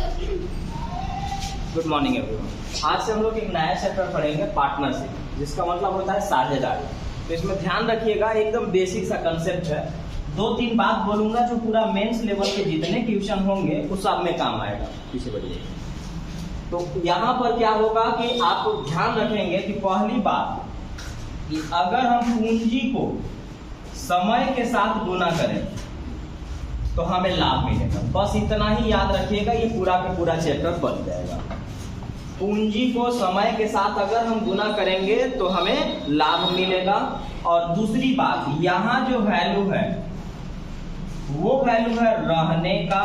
Good morning everyone. आज से हम लोग एक नया चैप्टर पढ़ेंगे पार्टनरशिप, जिसका मतलब होता है साझेदारी। तो इसमें ध्यान रखिएगा, एकदम बेसिक सा कंसेप्ट है। 2-3 बात बोलूंगा जो पूरा मेंस लेवल के जितने ट्यूशन होंगे उस सब में काम आएगा। पीछे बढ़िए। तो यहाँ पर क्या होगा कि आप ध्यान रखेंगे कि पहली बात कि अगर हम पूंजी को समय के साथ गुना करें तो हमें लाभ मिलेगा। बस इतना ही याद रखिएगा, ये पूरा का पूरा चैप्टर बन जाएगा। पूंजी को समय के साथ अगर हम गुना करेंगे तो हमें लाभ मिलेगा। और दूसरी बात, यहाँ जो वैल्यू है वो वैल्यू है रहने का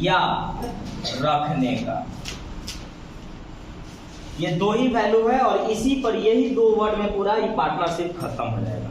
या रखने का। ये दो ही वैल्यू है और इसी पर यही 2 वर्ड में पूरा ये पार्टनरशिप खत्म हो जाएगा।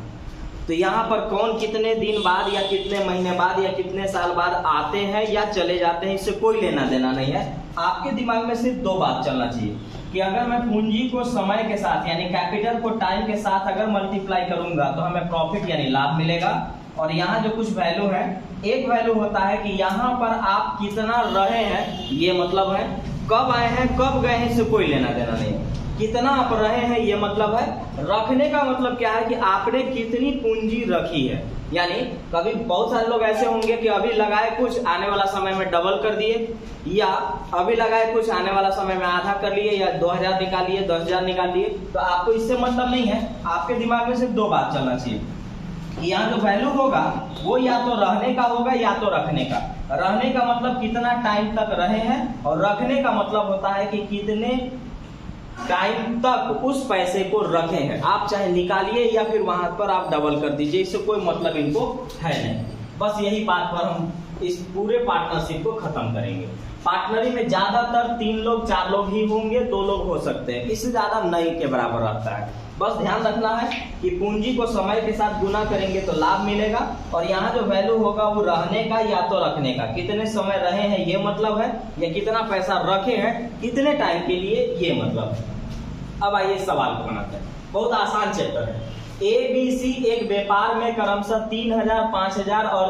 तो यहाँ पर कौन कितने दिन बाद या कितने महीने बाद या कितने साल बाद आते हैं या चले जाते हैं, इससे कोई लेना देना नहीं है। आपके दिमाग में सिर्फ 2 बात चलना चाहिए कि अगर मैं पूंजी को समय के साथ यानी कैपिटल को टाइम के साथ अगर मल्टीप्लाई करूंगा तो हमें प्रॉफिट यानी लाभ मिलेगा। और यहाँ जो कुछ वैल्यू है, एक वैल्यू होता है कि यहाँ पर आप कितना रहे हैं, ये मतलब है कब आए हैं कब गए हैं, इससे कोई लेना देना नहीं है। कितना आप रहे हैं ये मतलब है। रखने का मतलब क्या है कि आपने कितनी पूंजी रखी है। यानी कभी बहुत सारे लोग ऐसे होंगे कि अभी लगाए कुछ, आने वाला समय में डबल कर दिए, या अभी लगाए कुछ, आने वाला समय में आधा कर लिए, या 2000 निकाल लिए, 10,000 निकाल लिए। तो आपको इससे मतलब नहीं है। आपके दिमाग में सिर्फ 2 बात चलना चाहिए। यहाँ जो वैल्यू होगा वो या तो रहने का होगा या तो रखने का। रहने का मतलब कितना टाइम तक रहे हैं, और रखने का मतलब होता है कि कितने टाइम तक उस पैसे को रखे हैं। आप चाहे निकालिए या फिर वहां पर आप डबल कर दीजिए, इससे कोई मतलब इनको है नहीं। बस यही बात पर हम इस पूरे पार्टनरशिप को खत्म करेंगे। पार्टनरी में ज्यादातर 3 लोग 4 लोग ही होंगे, 2 लोग हो सकते हैं, इससे ज्यादा नहीं के बराबर रहता है। बस ध्यान रखना है कि पूंजी को समय के साथ गुना करेंगे तो लाभ मिलेगा, और यहाँ जो वैल्यू होगा वो रहने का या तो रखने का। कितने समय रहे हैं ये मतलब है, या कितना पैसा रखे हैं कितने टाइम के लिए ये मतलब है। अब आइए सवाल को बनाते हैं। बहुत आसान चैप्टर है। ABC एक व्यापार में क्रमशः 3,000, 5,000 और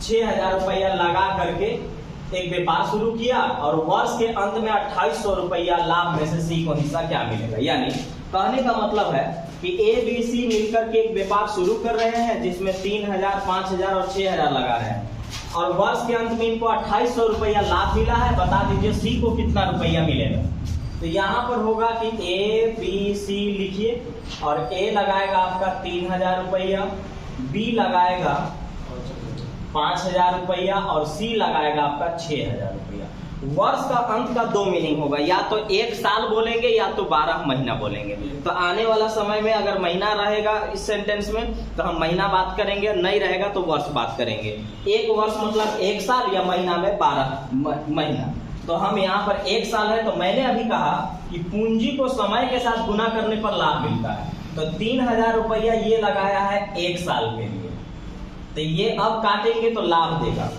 6,000 रुपया लगा करके एक व्यापार शुरू किया, और वर्ष के अंत में 2,800 रुपया लाभ में से C को हिस्सा क्या मिलेगा। यानी कहने का मतलब है कि ABC मिलकर के एक व्यापार शुरू कर रहे हैं जिसमें 3,000, 5,000 और 6,000 लगा रहे हैं, और वर्ष के अंत में इनको 2,800 रुपया लाभ मिला है। बता दीजिए C को कितना रुपया मिलेगा। तो यहाँ पर होगा कि ABC लिखिए, और A लगाएगा आपका 3,000 रुपया, B लगाएगा 5,000 रुपया, और C लगाएगा आपका 6,000 रुपया। वर्ष का अंत का 2 मीनिंग होगा, या तो 1 साल बोलेंगे या तो 12 महीना बोलेंगे। तो आने वाला समय में अगर महीना रहेगा इस सेंटेंस में तो हम महीना बात करेंगे, नहीं रहेगा तो वर्ष बात करेंगे। 1 वर्ष मतलब 1 साल, या महीना में 12 महीना। तो हम यहाँ पर 1 साल है, तो मैंने अभी कहा कि पूंजी को समय के साथ गुना करने पर लाभ मिलता है। तो 3,000 रुपया ये लगाया है 1 साल के लिए, तो ये अब काटेंगे तो लाभ देगा।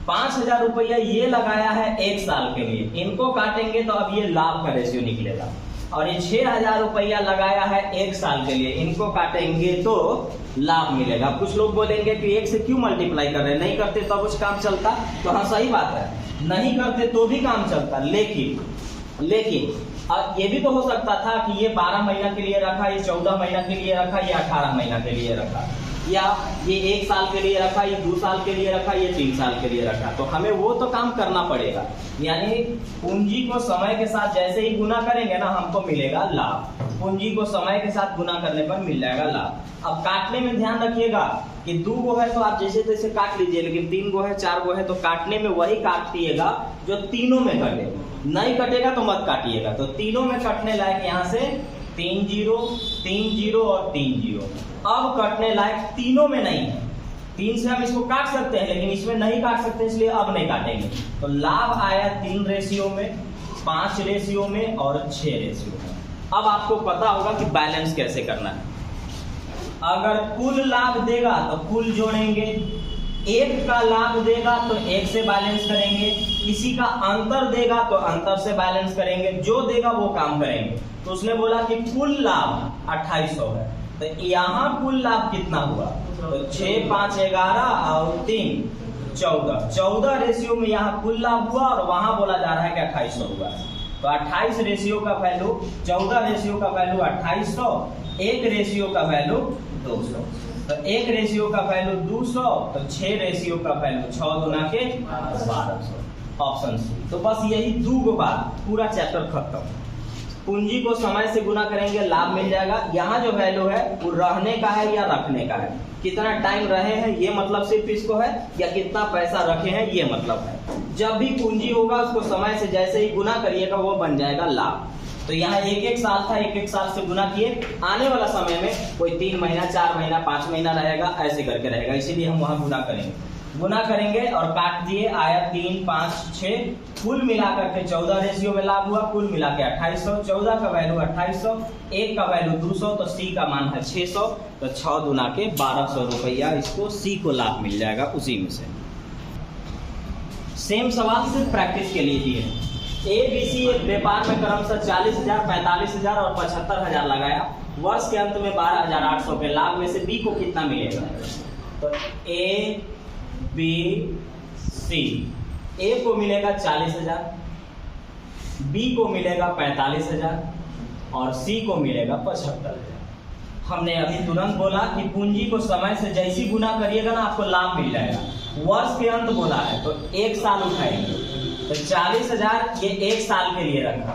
5,000 रुपया ये लगाया है 1 साल के लिए, इनको काटेंगे तो अब ये लाभ का रेशियो निकलेगा। और ये 6,000 रुपया लगाया है 1 साल के लिए, इनको काटेंगे तो लाभ मिलेगा। कुछ लोग बोलेंगे कि 1 से क्यों मल्टीप्लाई कर रहे हैं, नहीं करते तो कुछ काम चलता। तो हाँ, सही बात है, नहीं करते तो भी काम चलता। लेकिन ये भी तो हो सकता था कि ये 12 महीना के लिए रखा, ये 14 महीना के लिए रखा, ये 18 महीना के लिए रखा, या ये 1 साल के लिए रखा, ये 2 साल के लिए रखा, ये 3 साल के लिए रखा। तो हमें वो तो काम करना पड़ेगा। यानी पूंजी को समय के साथ जैसे ही गुना करेंगे ना, हमको मिलेगा लाभ। पूंजी को समय के साथ गुना करने पर मिल जाएगा लाभ। अब काटने में ध्यान रखिएगा कि 2 गो है तो आप जैसे तैसे काट लीजिए, लेकिन 3 गो है, 4 गो है तो काटने में वही काटिएगा जो तीनों में कटे। नहीं कटेगा तो मत काटिएगा। तो तीनों में कटने लायक यहाँ से 3 0, 3 0 और 3 0। अब कटने लायक तीनों में नहीं है। 3 से हम इसको काट सकते हैं, लेकिन इसमें नहीं काट सकते, इसलिए अब नहीं काटेंगे। तो लाभ आया 3 रेशियो में, 5 रेशियो में और 6 रेशियो में। अब आपको पता होगा कि बैलेंस कैसे करना है। अगर कुल लाभ देगा तो कुल जोड़ेंगे, 1 का लाभ देगा तो 1 से बैलेंस करेंगे, किसी का अंतर देगा तो अंतर से बैलेंस करेंगे, जो देगा वो काम करेंगे। तो उसने बोला कि कुल लाभ 2,800 है, तो यहाँ कुल लाभ कितना हुआ, तो 6 5 11 और 3 14 रेशियो में यहाँ कुल लाभ हुआ और वहां बोला जा रहा है कि 2800 हुआ है। तो 28 रेशियो का वैल्यू, 14 रेशियो का वैल्यू 2800, 1 रेशियो का वैल्यू 200। तो 1 रेशियो का वैल्यू 200, तो 6 रेशियो का वैल्यू 6 गुना के 1200, ऑप्शन सी। तो बस यही 2 बात, पूरा चैप्टर खत्म। पूंजी को समय से गुना करेंगे, लाभ मिल जाएगा। यहाँ जो वैल्यू है वो रहने का है या रखने का है, कितना टाइम रहे हैं ये मतलब सिर्फ इसको है, या कितना पैसा रखे हैं ये मतलब है। जब भी पूंजी होगा उसको समय से जैसे ही गुना करिएगा वो बन जाएगा लाभ। तो यहाँ 1-1 साल था, 1-1 साल से गुना किए, आने वाला समय में कोई 3 महीना, 4 महीना, 5 महीना रहेगा, ऐसे करके रहेगा, इसीलिए हम वहां गुना करेंगे और काट दिए, आया 3, 5, 6, कुल मिलाकर के 14 रेशियो में लाभ हुआ, कुल मिला के 2800, 14 का वैल्यू 2800, 1 का वैल्यू 200, तो सी का मान है 600, तो 6 गुना के 1200 रुपया इसको सी को लाभ मिल जाएगा उसी में से। सेम सवाल सिर्फ प्रैक्टिस के लिए दिए। ABC एक व्यापार में क्रमशः 40,000, 45,000 और 75,000 लगाया, वर्ष के अंत में 12,800 के लाभ में से बी को कितना मिलेगा? तो ABC, ए को मिलेगा 40,000, बी को मिलेगा 45,000 और सी को मिलेगा 75,000। हमने अभी तुरंत बोला कि पूंजी को समय से जैसी गुना करिएगा ना आपको लाभ मिल जाएगा। वर्ष के अंत बोला है तो 1 साल उठाएंगे, तो 40,000 ये 1 साल के लिए रखा,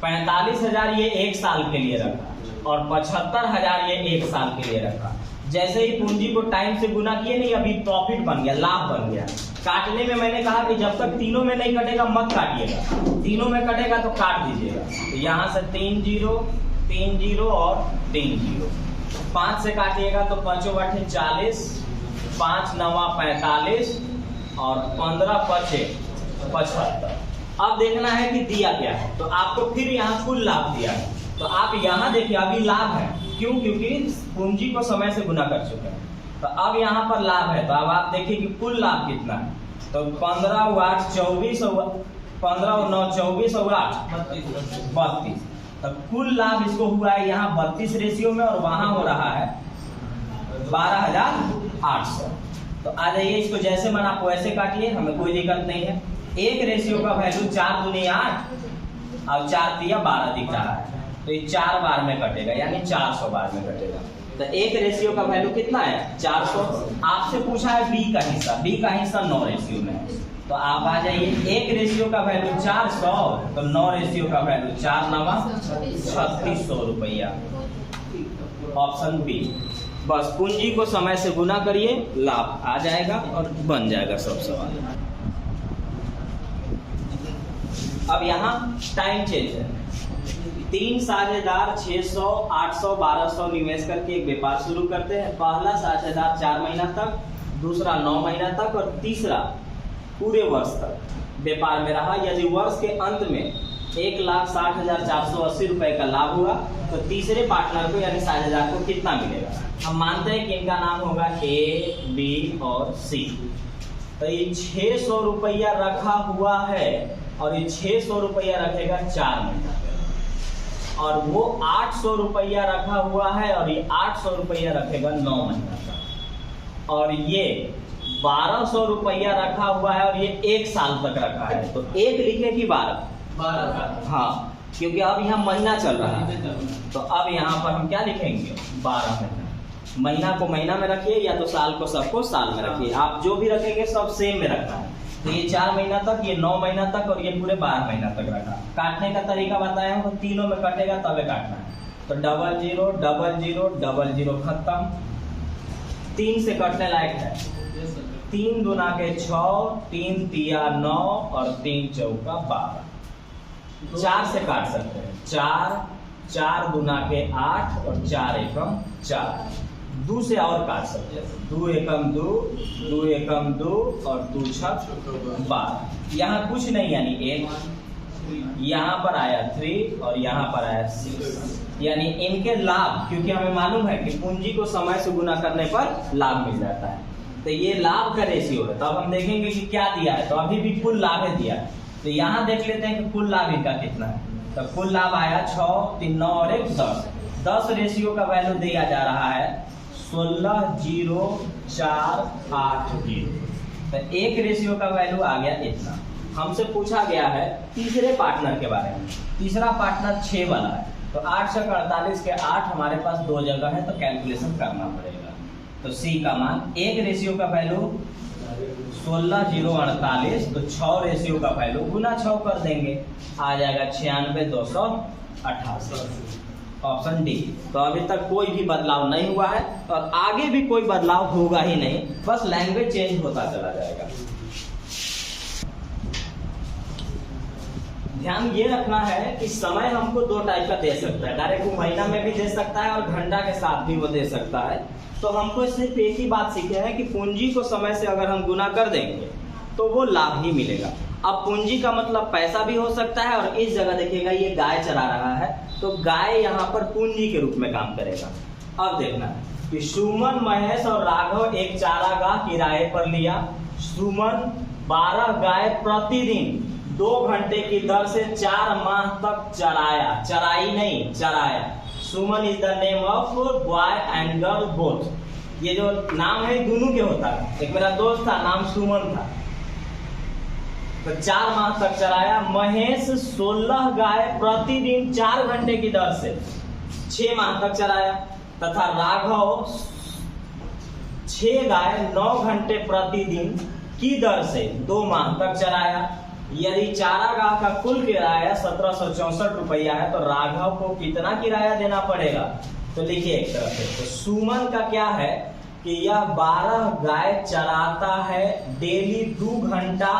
45,000 ये 1 साल के लिए रखा और 75,000 ये 1 साल के लिए रखा। जैसे ही पूंजी को टाइम से गुना किए नहीं, अभी प्रॉफिट बन गया, लाभ बन गया। काटने में मैंने कहा कि जब तक तीनों में नहीं कटेगा मत काटिएगा, तीनों में कटेगा तो काट दीजिएगा। तो यहाँ से 3 0, 3 0 और 3 0, 5 से काटिएगा तो 5 बटे 40, 5 9 45 और 15 5 75। अब देखना है कि दिया क्या है, तो आपको फिर यहाँ कुल लाभ दिया है, तो आप यहाँ देखिए अभी लाभ है, क्यों? क्योंकि पूंजी को समय से गुना कर चुके हैं। तो अब यहाँ पर लाभ है, तो अब आप देखिए कि कुल लाभ कितना है। तो 15 8 24, 15 9 24 और 8 32। तो कुल लाभ इसको हुआ है यहाँ 32 रेशियो में और वहां हो रहा है 12,800। तो आ जाइए, इसको जैसे मन आप वैसे काटिए, हमें कोई दिक्कत नहीं है। 1 रेशियो का वैल्यू 4 दूनी 8 और 4 तिया 12 दिख रहा है, तो ये 4 बार में कटेगा, यानी 400 बार में कटेगा। तो 1 रेशियो का वैल्यू कितना है? 400। आपसे पूछा है बी का हिस्सा, बी का हिस्सा 9 रेशियो में है, तो आप आ जाइए 1 रेशियो का वैल्यू 400, तो 9 रेशियो का वैल्यू 4 9 3600 रुपया, ऑप्शन बी। बस पूंजी को समय से गुना करिए, लाभ आ जाएगा और बन जाएगा सब सवाल। अब यहाँ टाइम चेंज है, 3 साझेदार 600, 800, 1200 निवेश करके एक व्यापार शुरू करते हैं। पहला साझेदार 4 महीना तक, दूसरा 9 महीना तक और तीसरा पूरे वर्ष तक व्यापार में रहा। यदि वर्ष के अंत में 1,60,480 रुपए का लाभ हुआ तो तीसरे पार्टनर को यानी साझेदार को कितना मिलेगा? हम मानते हैं कि इनका नाम होगा ए, बी और सी। तो ये 600 रुपया रखा हुआ है और ये 600 रुपया रखेगा 4 महीना, और वो 800 रुपया रखा हुआ है और ये 800 रुपया रखेगा 9 महीना तक, और ये 1200 रुपया रखा हुआ है और ये 1 साल तक रखा है। तो 1 लिखे कि 12? हाँ, क्योंकि अब यहाँ महीना चल रहा है, तो अब यहाँ पर हम क्या लिखेंगे? 12 महीना। महीना को महीना में रखिए या तो साल को सबको साल में रखिए, आप जो भी रखेंगे सब सेम में रखना है। तो ये 4 महीना तक, ये 9 महीना तक और ये पूरे 12 महीना तक रखा। काटने का तरीका बताया हूँ, तीनों में कटेगा तबे काटना है। तो 0 0 0 0 0 0 खत्म। 3 से कटने लायक है, 3 दूना के 6, 3 तिया 9 और 3 चौका 12। 4 से काट सकते हैं, 4 4 दूना के 8 और 4 एकम 4। 2 से और काट सकते हैं, 2 एकम 2, 2 एकम 2 और 2 छक 12। यहाँ कुछ नहीं यानी 1, यहाँ पर आया 3 और यहाँ पर आया 6, यानी इनके लाभ, क्योंकि हमें मालूम है कि पूंजी को समय से गुना करने पर लाभ मिल जाता है। तो ये लाभ का रेशियो है। तो अब हम देखेंगे कि क्या दिया है, तो अभी भी कुल लाभ है दिया है। तो यहाँ देख लेते हैं कि कुल लाभ इनका कितना है। तो कुल लाभ आया 6 3 9 और 1 10। 10 रेशियो का वैल्यू दिया जा रहा है 16,048,0। तो 1 का वैल्यू आ गया इतना। हमसे पूछा गया है तीसरे पार्टनर के बारे में। तीसरा पार्टनर 6 वाला है, तो 8 से 48 के 8 हमारे पास 2 जगह है, तो कैलकुलेशन करना पड़ेगा। तो C का मान 1 का वैल्यू 16,048, तो 6 का वैल्यू गुना 6 कर देंगे, आ जाएगा 96,288, ऑप्शन डी। तो अभी तक कोई भी बदलाव नहीं हुआ है और आगे भी कोई बदलाव होगा ही नहीं, बस लैंग्वेज चेंज होता चला जाएगा। ध्यान ये रखना है कि समय हमको 2 टाइप का दे सकता है, डायरेक्ट वो महीना में भी दे सकता है और घंटा के साथ भी वो दे सकता है। तो हमको सिर्फ एक ही बात सीखे हैं कि पूंजी को समय से अगर हम गुना कर देंगे तो वो लाभ ही मिलेगा। अब पूंजी का मतलब पैसा भी हो सकता है, और इस जगह देखिएगा ये गाय चरा रहा है, तो गाय यहाँ पर पूंजी के रूप में काम करेगा। अब देखना है कि सुमन, महेश और राघव एक चारागाह किराए पर लिया। सुमन 12 गाय प्रतिदिन 2 घंटे की दर से 4 माह तक चराया, चराई नहीं चराया। Suman is the name of boy and girl both. ये जो नाम है दोनों के होता है। एक मेरा दोस्त था, नाम सुमन था, तो 4 माह तक चराया। महेश 16 गाय प्रतिदिन 4 घंटे की दर से 6 माह तक चराया, तथा राघव 6 गाय 9 घंटे प्रतिदिन की दर से 2 माह तक चराया। यदि चारागाह का कुल किराया 1764 रुपया है, तो राघव को कितना किराया देना पड़ेगा? तो लिखिए एक तरफ से, तो सुमन का क्या है कि यह 12 गाय चराता है, डेली 2 घंटा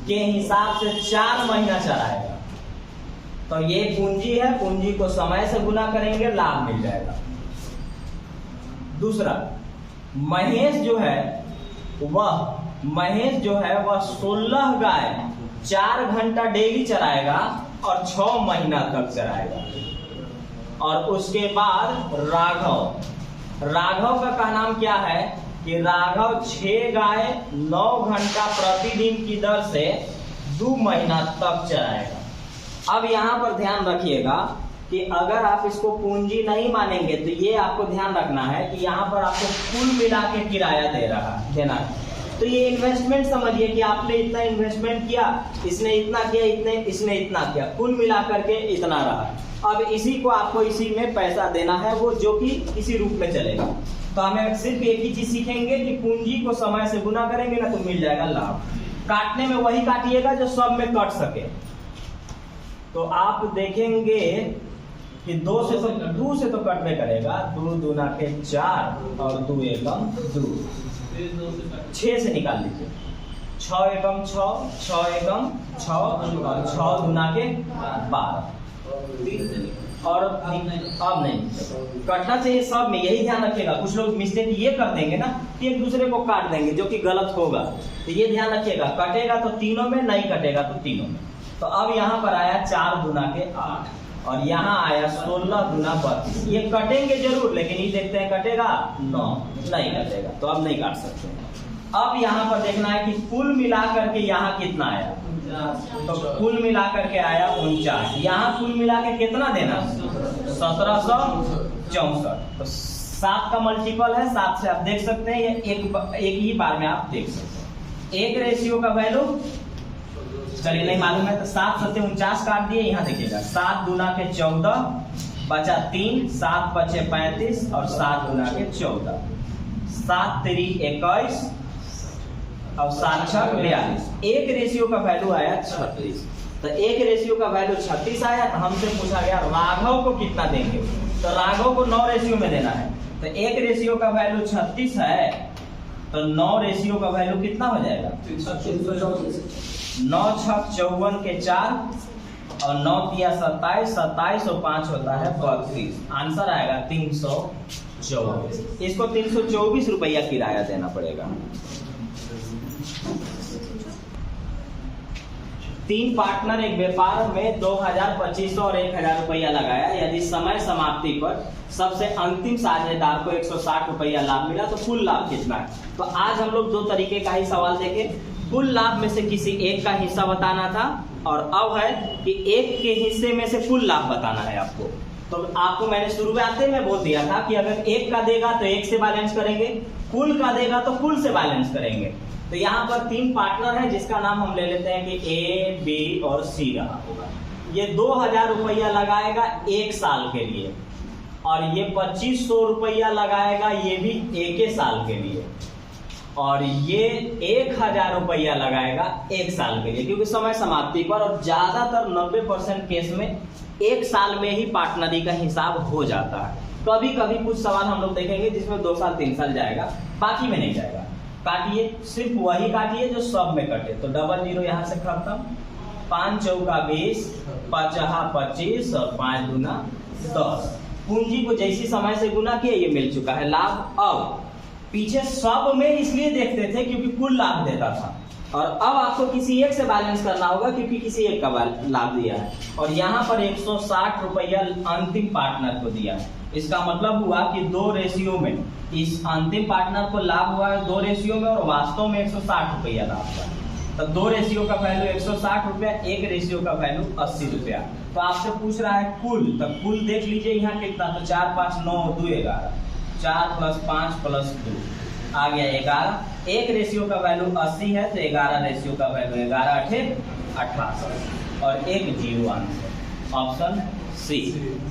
के हिसाब से 4 महीना चराएगा। तो ये पूंजी है, पूंजी को समय से गुना करेंगे, लाभ मिल जाएगा। दूसरा, महेश जो है वह 16 गाय 4 घंटा डेली चराएगा और 6 महीना तक चराएगा। और उसके बाद राघव का नाम क्या है कि राघव 6 गाय 9 घंटा प्रतिदिन की दर से 2 महीना तक चराएगा। अब यहाँ पर ध्यान रखिएगा कि अगर आप इसको पूंजी नहीं मानेंगे तो ये आपको ध्यान रखना है कि यहाँ पर आपको कुल मिला के किराया देना है। तो ये इन्वेस्टमेंट समझिए कि आपने इतना इन्वेस्टमेंट किया, इसने इतना किया, इसने इतना किया, कुल मिला करके इतना रहा। अब इसी को आपको इसी में पैसा देना है, वो जो कि इसी रूप में चलेगा। तो हमें सिर्फ एक ही चीज सीखेंगे कि पूंजी को समय से गुना करेंगे ना तो मिल जाएगा लाभ। काटने में वही काटिएगा जो सब में कट सके। तो आप देखेंगे कि 2 से तो कटने करेगा, 2 दूना के 4 और 2 एकम 2, 6 से निकाल लीजिए, 6 एकम 6, 6 एकम 6 और 6 दूना के 12। और अब नहीं कटना चाहिए सब में, यही ध्यान रखिएगा। कुछ लोग मिस्टेक ये कर देंगे ना कि एक दूसरे को काट देंगे, जो कि गलत होगा। तो ये ध्यान रखिएगा, कटेगा तो तीनों में, नहीं कटेगा तो तीनों में। तो अब यहाँ पर आया 4 दूना के 8 और यहाँ आया 16 दूना 32। ये कटेंगे जरूर, लेकिन ये देखते हैं कटेगा 9, नहीं कटेगा, तो अब नहीं काट सकते। अब यहाँ पर देखना है कि कुल मिला करके यहाँ कितना आया, तो कुल मिला करके आया 49। यहाँ कुल मिला के कितना देना, 1764। तो 7 का मल्टीपल है, 7 से आप देख सकते हैं, ये एक ही बार में आप देख सकते हैं। 1 रेशियो का वैल्यू चलिए नहीं मालूम है तो 7 7 49 काट दिए। यहाँ देखिएगा 7 दूना के 14 बचा 3, 7 बचे 35 और 7 दूना के 14, 7 3 21 और 7 6 42। 1 रेशियो का वैल्यू आया 36। तो 1 रेशियो का वैल्यू 36 आया। तो हमसे पूछा गया राघव को कितना देंगे, तो राघव को 9 रेशियो में देना है। तो 1 रेशियो का वैल्यू 36 है, तो 9 रेशियो का वैल्यू कितना हो जाएगा, 9 6 54 के 4 और 9 तिया 27, 27 और 5 होता है 32। आंसर आएगा 324। इसको 324 रुपया किराया देना पड़ेगा। 3 पार्टनर एक व्यापार में 2000, 2500 और 1000 रुपया लगाया। यदि समय समाप्ति पर सबसे अंतिम साझेदार को 160 रुपया लाभ मिला तो कुल लाभ कितना है। तो आज हम लोग 2 तरीके का ही सवाल देखे। कुल लाभ में से किसी एक का हिस्सा बताना था, और अब है कि एक के हिस्से में से कुल लाभ बताना है आपको। तो आपको मैंने शुरुआत में बोल दिया था कि अगर एक का देगा तो एक से बैलेंस करेंगे, कुल का देगा तो कुल से बैलेंस करेंगे। तो यहाँ पर 3 पार्टनर है जिसका नाम हम ले लेते हैं कि ए, बी और सी रहा होगा। ये 2000 रुपया लगाएगा 1 साल के लिए, और ये 2500 रुपया लगाएगा ये भी 1 साल के लिए, और ये 1000 रुपया लगाएगा 1 साल के लिए, क्योंकि समय समाप्ति पर और ज्यादातर 90% केस में 1 साल में ही पार्टनरी का हिसाब हो जाता है। कभी कभी कुछ सवाल हम लोग देखेंगे जिसमें 2 साल 3 साल जाएगा, बाकी में नहीं जाएगा। काटिए, सिर्फ वही काटिए जो सब में कटे। तो डबल जीरो यहाँ से खत्म, 5 चौका 20, 5 25 और 5 दूना 10। पूंजी को जैसी समय से गुना किया ये मिल चुका है लाभ। अब पीछे सब में इसलिए देखते थे क्योंकि कुल लाभ देता था, और अब आपको किसी एक से बैलेंस करना होगा क्योंकि किसी एक का लाभ दिया है, और यहाँ पर 160 रुपया अंतिम पार्टनर को दिया है। इसका मतलब हुआ कि 2 रेशियो में इस अंतिम पार्टनर को लाभ हुआ है 2 रेशियो में, और वास्तव में 160 रुपया लाभ हुआ है। तो 2 रेशियो का वैल्यू 160 रुपया, 1 रेशियो का वैल्यू 80 रुपया। तो आपसे पूछ रहा है कुल, तो कुल देख लीजिए यहाँ कितना, तो 4 5 9 2 11, 4 + 5 + 2 आ गया 11। 1 रेशियो का वैल्यू 80 है तो 11 रेशियो का वैल्यू 11 × 8 88 और 1 जीरो आंसर ऑप्शन सी।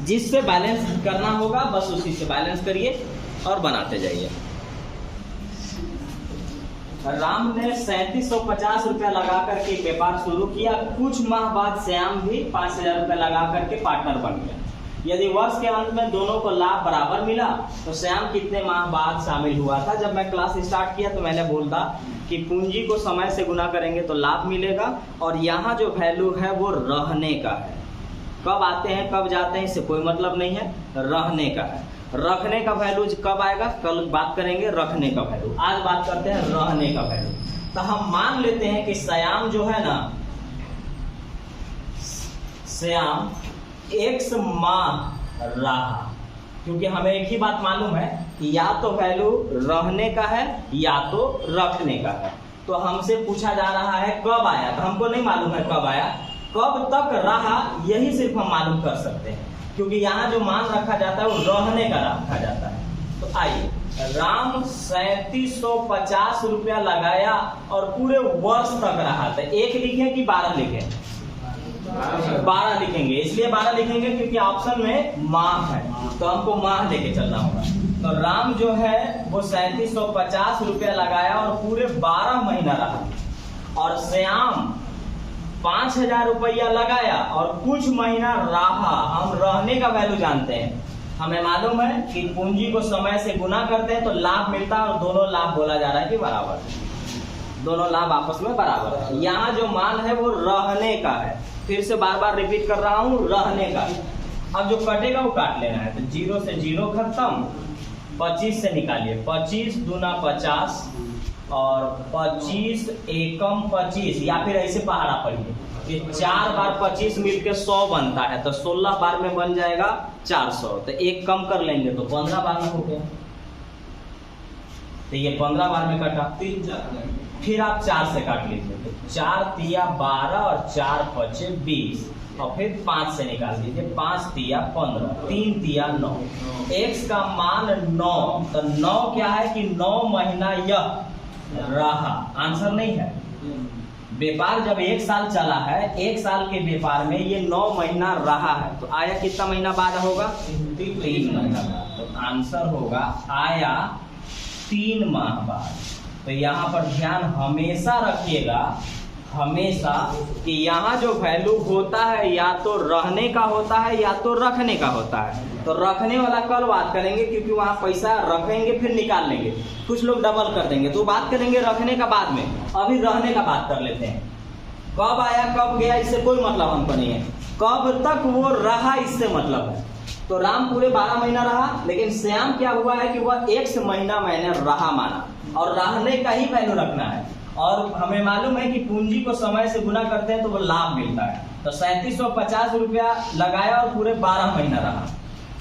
जिससे बैलेंस करना होगा बस उसी से बैलेंस करिए और बनाते जाइए। राम ने 3750 रुपया लगा करके व्यापार शुरू किया। कुछ माह बाद श्याम भी 5000 रुपया लगा करके पार्टनर बन गया। यदि वर्ष के अंत में दोनों को लाभ बराबर मिला तो श्याम कितने माह बाद शामिल हुआ था? जब मैं क्लास स्टार्ट किया तो मैंने बोला कि पूंजी को समय से गुना करेंगे तो लाभ मिलेगा, और यहाँ जो वैल्यू है वो रहने का है। कब आते हैं कब जाते हैं इससे कोई मतलब नहीं है, रहने का है। रखने का वैल्यू कब आएगा, कल बात करेंगे रखने का वैल्यू। आज बात करते हैं रहने का वैल्यू। तो हम मान लेते हैं कि श्याम जो है ना, श्याम x माह रहा, क्योंकि हमें एक ही बात मालूम है कि या तो वैल्यू रहने का है या तो रखने का है। तो हमसे पूछा जा रहा है कब आया, तो हमको नहीं मालूम है कब आया, कब तक रहा यही सिर्फ हम मालूम कर सकते हैं, क्योंकि यहाँ जो मान रखा जाता है वो रहने का रखा जाता है। तो आइए, राम 3750 रुपया लगाया और पूरे वर्ष तक रहा था। 1 लिखे कि 12 लिखे? 12 लिखेंगे। इसलिए 12 लिखेंगे क्योंकि ऑप्शन में माह है, तो हमको माह लेके चलना होगा। तो राम जो है वो 3750 रुपया लगाया और पूरे 12 महीना रहा, और श्याम 5000 रुपया लगाया और कुछ महीना रहा। हम रहने का वैल्यू जानते हैं, हमें मालूम है कि पूंजी को समय से गुना करते हैं तो लाभ मिलता है, और दोनों लाभ बोला जा रहा है कि बराबर है, दोनों लाभ आपस में बराबर है। यहाँ जो मान है वो रहने का है, फिर से बार बार रिपीट कर रहा हूँ, रहने का। अब जो कटेगा वो काट लेना है। तो 0 से 0 खत्म, 25 से निकालिए, 25 दूना 50 और 25 एकम 25, या फिर ऐसे पहाड़ा पढ़िए, ये 4 बार 25 मिलके 100 बनता है, तो 16 बार में बन जाएगा 400। तो 1 कम कर लेंगे तो 15 बार में हो गया, तो ये 15 बार में कटा। 3 4, फिर आप 4 से काट लीजिए, तो 4 तिया 12 और 4 पचे 20, और फिर 5 से निकाल दीजिए, 5 तिया 15, 3 तिया 9। x का मान 9, तो 9 क्या है कि 9 महीना यह रहा, आंसर नहीं है। व्यापार जब 1 साल चला है, 1 साल के व्यापार में ये 9 महीना रहा है, तो आया कितना महीना बाद होगा? 3 महीना बाद। तो आंसर होगा आया 3 माह बाद। तो यहाँ पर ध्यान हमेशा रखिएगा, हमेशा, कि यहाँ जो वैल्यू होता है या तो रहने का होता है या तो रखने का होता है। तो रखने वाला कल बात करेंगे, क्योंकि वहाँ पैसा रखेंगे फिर निकाल लेंगे, कुछ लोग डबल कर देंगे, तो बात करेंगे रखने का बाद में। अभी रहने का बात कर लेते हैं। कब आया कब गया इससे कोई मतलब हमको नहीं है, कब तक वो रहा इससे मतलब है। तो राम पूरे 12 महीना रहा, लेकिन श्याम क्या हुआ है कि वह 1 महीना मैंने रहा माना, और रहने का ही वैल्यू रखना है। और हमें मालूम है कि पूंजी को समय से गुना करते हैं तो वो लाभ मिलता है। तो 3750 रुपया लगाया और पूरे 12 महीना रहा,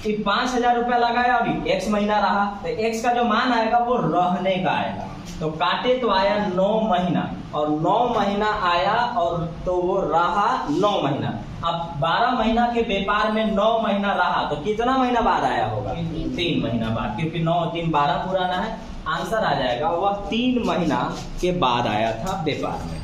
फिर 5000 रुपया लगाया और 1 महीना रहा, तो x का जो मान आएगा वो रहने का आएगा। तो काटे तो आया 9 महीना, और 9 महीना आया और तो वो रहा 9 महीना। अब 12 महीना के व्यापार में 9 महीना रहा तो कितना महीना बाद आया होगा? 3 महीना बाद, क्योंकि 9 और 3 12 पुराना है। आंसर आ जाएगा वह 3 महीना के बाद आया था व्यापार में।